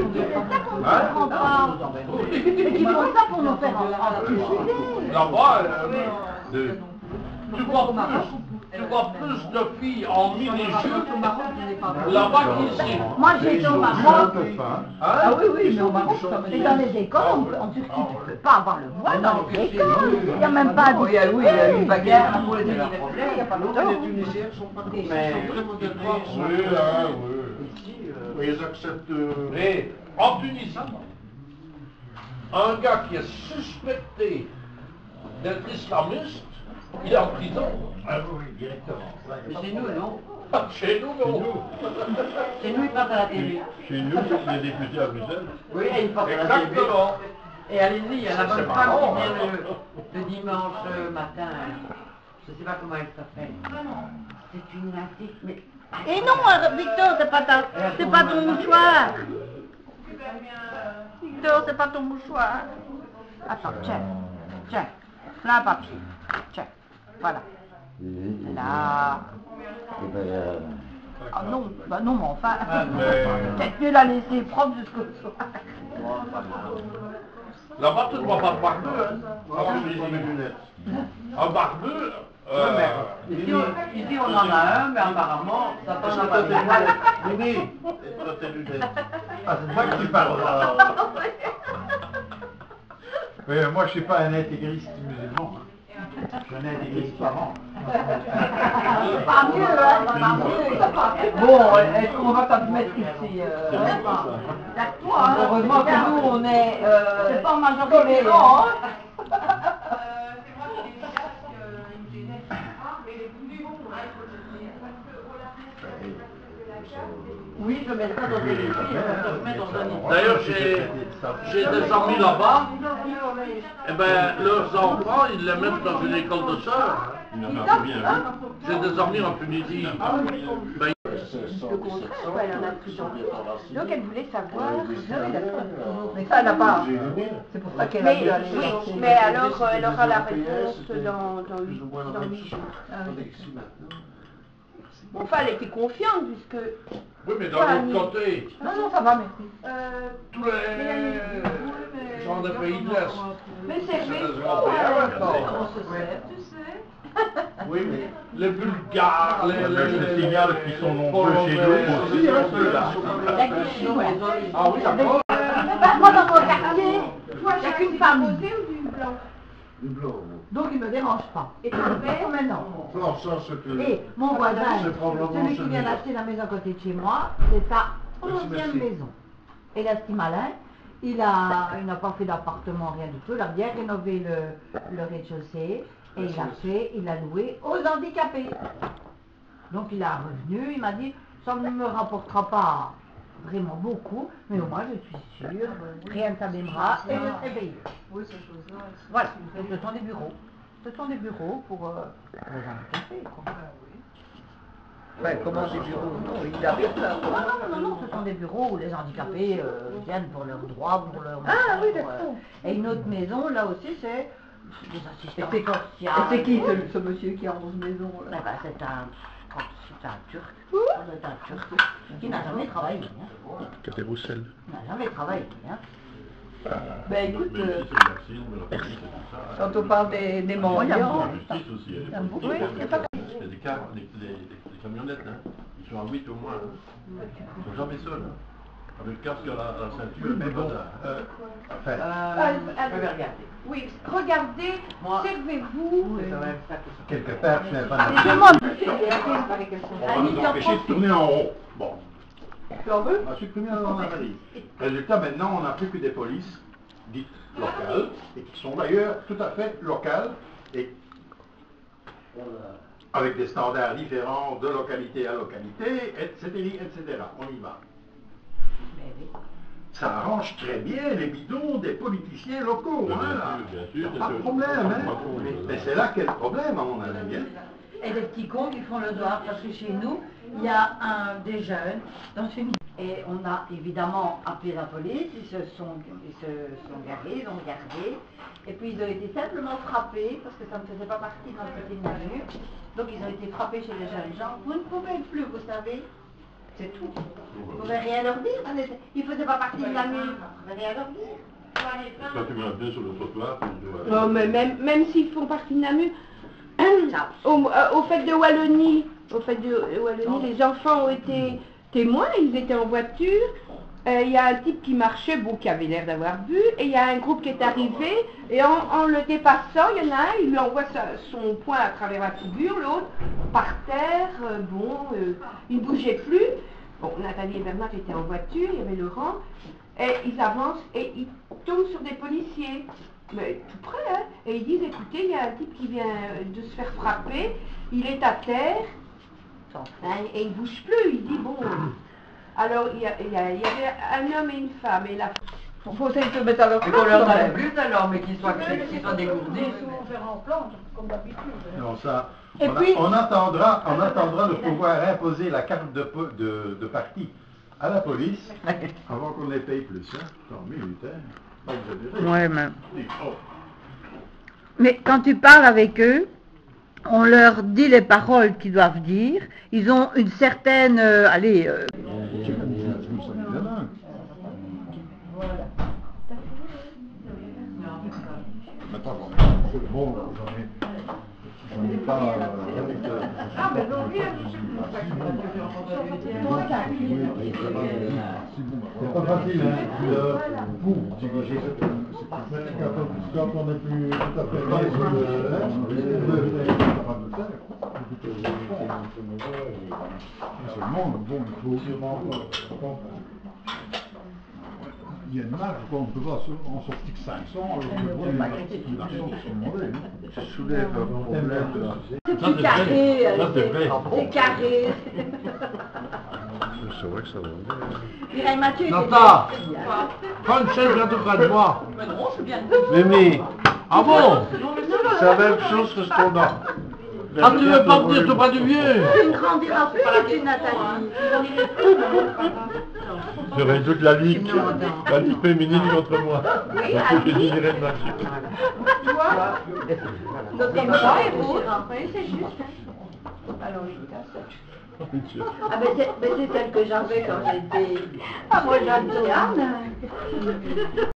comprends pas. Ils font ça pour nous faire en Là-bas, tu vois plus de filles en mini-jupe là-bas qu'ici. Moi j'ai été au Maroc. Ah oui, oui, mais au Maroc, C'est dans les écoles, en Turquie, tu ne peux pas avoir le voile dans les écoles. Il n'y a même pas de... Oui, il y a une bagarre pour les universitaires, il n'y a pas longtemps. Les Tunisiens sont pas comme ça, ils sont très modernes. Oui, Ils acceptent... Mais en Tunisie, un gars qui est suspecté d'être islamiste, il est en prison. Ah oui, directement. Mais chez nous, non. Chez nous, non. Chez nous, ils passent à la télé. Chez nous, il y a des députés à Bruxelles. Oui, et ils passent à la télé. Exactement. Et allez-y, il y a la bonne C'est femme marrant, qui hein. vient le dimanche matin. Je ne sais pas comment elle s'appelle. C'est une artiste, mais... Et non, Victor, c'est pas ton mouchoir. Victor, c'est pas ton mouchoir. Attends, tiens, là un papier, tiens, voilà. Là. Ah non, bah non, mais enfin, peut-être mieux la laisser propre jusqu'au soir. Là-bas, tu ne vois pas de barbu, hein. En Tunisie. Un barbu, Ici, on en a un, mais apparemment, ça passe à pas. Oui, ah, c'est moi que tu parles. Oui, moi je ne suis pas un intégriste musulman. Je suis un intégriste parent. Pas mieux, hein, pas mieux. Bon, est-ce qu'on va pas te mettre ici Toi, hein. Heureusement que nous, on est... C'est pas en majorité, hein. Oui, je mets ça dans des livres, je mets dans un livre. d'ailleurs, j'ai des amis là-bas, et ben, leurs enfants, ils les mettent dans une école de sœurs. J'ai des amis en Tunisie. Ben, Le contraire, quoi, elle en a plus en plus. Donc elle voulait savoir. Mais ça, elle n'a pas. C'est pour ça qu'elle a dû aller... Oui, mais alors elle aura la réponse dans 8 jours. Bon, enfin, elle était confiante puisque. oui, mais d'un autre côté, Non, ça va, merci. tous les gens des pays de l'Est, Mais c'est c'est fait. des Européens. On se sait, tu sais. Oui, mais Les Bulgares, je te signale qu'ils sont nombreux chez nous aussi, hein, ceux-là. La question, ouais. Ah oui, d'accord. Moi, dans mon quartier, il n'y a qu'une femme. Du blanc. Donc il ne me dérange pas. Et tu le fais maintenant. Non, ça, c'est que... Et mon voisin, C'est probablement celui qui celui-là. vient d'acheter la maison à côté de chez moi, c'est sa 11e maison. Et là, ce malin, il n'a pas fait d'appartement, rien du tout. Il a bien rénové le rez-de-chaussée et il a loué aux handicapés. Donc il a revenu, il m'a dit, ça ne me rapportera pas vraiment beaucoup, mais au moins je suis sûre, rien ne s'abîmera et je serai payée. Oui, ces choses-là. Voilà, donc ce sont des bureaux. Ce sont des bureaux pour les handicapés, quoi. Enfin, comment des bureaux? Non, il habite là. Non, ce sont des bureaux où les handicapés viennent pour leurs droits, pour leurs... Ah oui, d'accord. Et une autre maison, là aussi, c'est des assistants Et sociaux. c'est qui ce monsieur qui a 11 maisons Eh là? ben, c'est un Turc. C'est un Turc qui n'a jamais travaillé. Hein. Côté Bruxelles. Il n'a jamais travaillé. Hein. Ben écoute, quand on parle des mendiants... Justice aussi. Oui, c'est pas... C'est des camionnettes, hein. Ils sont à 8 au moins. Hein. Ils sont jamais seuls. Hein. Avec le casque à la ceinture. Mais bon, je vais regarder. Oui, regardez, Moi. servez-vous. C'est quand même ça que je... quelque part, c'est un Ah, je demande. On va nous empêcher de tourner en rond. Bon. Tu en veux? On a supprimé un analyse. Résultat, maintenant, on n'a plus que des polices dites locales, et qui sont d'ailleurs tout à fait locales, et avec des standards différents de localité à localité, etc., etc. On y va. Ça arrange très bien les bidons des politiciens locaux, hein, là. Bien sûr, Pas de problème, hein. Mais c'est là qu'est le problème, à mon avis, hein. Et des petits cons qui font le devoir, parce que chez nous, il y a des jeunes dans une... Et on a évidemment appelé la police, ils se sont garés, ils ont gardé, et puis ils ont été simplement frappés, parce que ça ne faisait pas partie de notre petite mesure. Donc ils ont été frappés chez les jeunes gens. Vous ne pouvez plus, vous savez. C'est tout. On ne pouvait rien leur dire. Ils ne faisaient pas partie de la mue. On ne pouvait rien leur dire. Quand tu mets un pied sur le trottoir, tu dois... Non, mais même s'ils font partie de Namur, au fait de Wallonie, les enfants ont été témoins, ils étaient en voiture. Il y a un type qui marchait, bon, qui avait l'air d'avoir bu, et il y a un groupe qui est arrivé, et en le dépassant, il y en a un, il lui envoie son poing à travers la figure, l'autre par terre, il ne bougeait plus. Bon, Nathalie et Bernard étaient en voiture, il y avait Laurent, et ils avancent, et ils tombent sur des policiers, mais tout près, hein, et ils disent, écoutez, il y a un type qui vient de se faire frapper, il est à terre, hein, et il ne bouge plus, il dit, bon... Alors, il y avait un homme et une femme, et la faut essayer de se mettre à leur Et place. qu'on leur quand donne même. plus alors, mais qu'ils soient dégourdis. Non, ça, Et puis- on attendra de pouvoir imposer la carte de parti à la police avant qu'on les paye plus. Hein. Tant mieux, hein. Ouais, mais quand tu parles avec eux, on leur dit les paroles qu'ils doivent dire. Ils ont une certaine... Bon, j'en ai pas... Ah, mais non, rien. C'est pas facile, hein, pour diriger quand on n'est plus tout à fait dans c'est le monde, bon, il faut sûrement il y a une marge, quoi, on ne peut pas en sortir que 500, alors que l'argent qui sont demandés. Tu soulèves un problème. C'est plus carré, c'est vrai. c'est carré. C'est vrai que ça va. Mireille Mathieu, Nata, prends une chaise là tout près de moi. Mimi, Ah bon? c'est la même chose que ce qu'on a. Ah, tu veux pas me dire tout près du vieux? tu ne grandiras plus, tu, Nathalie. J'aurais toute la ligue féminine contre moi. Oui, Parce que je dirais de marcher. Notre bras est rouge. Oui, c'est juste. Alors, ah, mais c'est celle que j'avais quand j'étais... Ah, moi, j'adore.